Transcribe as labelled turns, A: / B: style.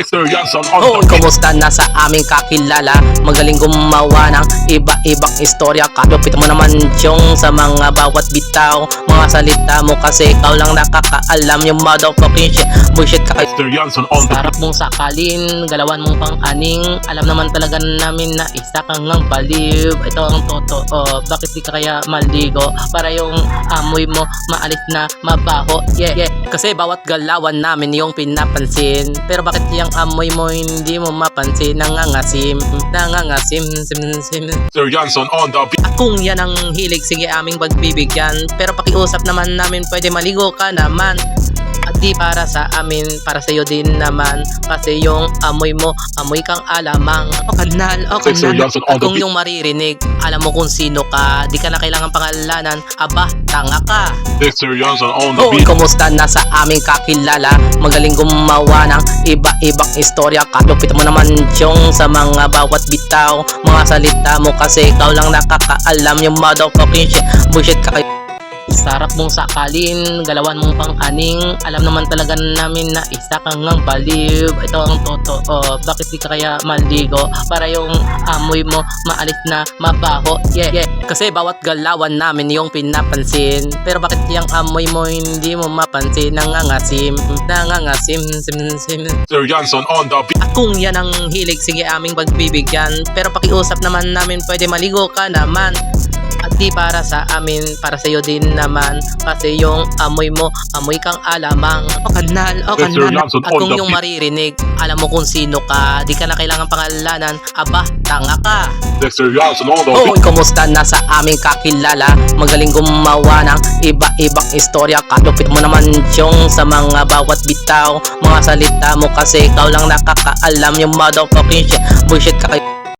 A: Mr. Johnson
B: Oh, kumusta na sa aming kakilala? Magaling gumawa ng iba-ibang istorya. Kalupit mo naman yung sa mga bawat bitaw. Mga salita mo kasi ikaw lang nakakaalam. Yung motherfucking shit, bullshit ka kayo.
A: Mr. Johnson on the
B: Sarap mong sakalin, galawan mong pang-aning. Alam naman talaga namin na isa kang ngang baliw. Ito ang totoo, bakit di ka kaya maligo? Para yung amoy mo maalis na mabaho. Yeah, yeah. Kasi bawat galawan namin yung pinapansin. Pero bakit yung amoy mo hindi mo mapansin? Nangangasim, sim.
A: Mr. Johnson on the beat.
B: Kung yan ang hilig, sige aming pagbibigyan. Pero pakiusap naman namin, pwede maligo ka naman. At di para sa amin, para sa'yo din naman. Kasi yung amoy mo, amoy kang alamang. O kanal,
A: Mr. Johnson on the
B: kung
A: beat.
B: yung maririnig, alam mo kung sino ka. Di ka na kailangan pangalanan, aba, tanga ka.
A: Mr. Johnson on the
B: Oh,
A: beat.
B: kumusta na sa aming kakilala? Magaling gumawa ng iba-ibang istorya. Kalupit mo naman yung sa mga bawat bitaw. Mga salita mo kasi ikaw lang nakakaalam. Yung motherfucking shit, bullshit ka kayo. Sarap mong sakalin, galawan mong pang-aning. Alam naman talaga namin na isa kang ngang baliw. Ito ang totoo, bakit di ka kaya maligo? Para yung amoy mo maalis na mabaho. Yeah, yeah. Kasi bawat galawan namin yung pinapansin. Pero bakit yung amoy mo hindi mo mapansin? Nangangasim, sim.
A: Mr. Johnson on the beat.
B: Kung yan ang hilig, sige aming pagbibigyan. Pero pakiusap naman namin, pwede maligo ka naman. At di para sa amin, para sa'yo din naman. Kasi yung amoy mo, amoy kang alamang. O kanal.
A: Mr. Johnson
B: At
A: on
B: kung
A: the
B: yung
A: beat.
B: maririnig, alam mo kung sino ka. Di ka na kailangan pangalanan, aba, tanga ka.
A: Mr. Johnson on the
B: Oh,
A: beat.
B: kumusta na sa aming kakilala? Magaling gumawa ng iba-ibang istorya. Kalupit mo naman yung sa mga bawat bitaw. Mga salita mo kasi ikaw lang nakakaalam. Yung motherfucking shit, bullshit ka kayo.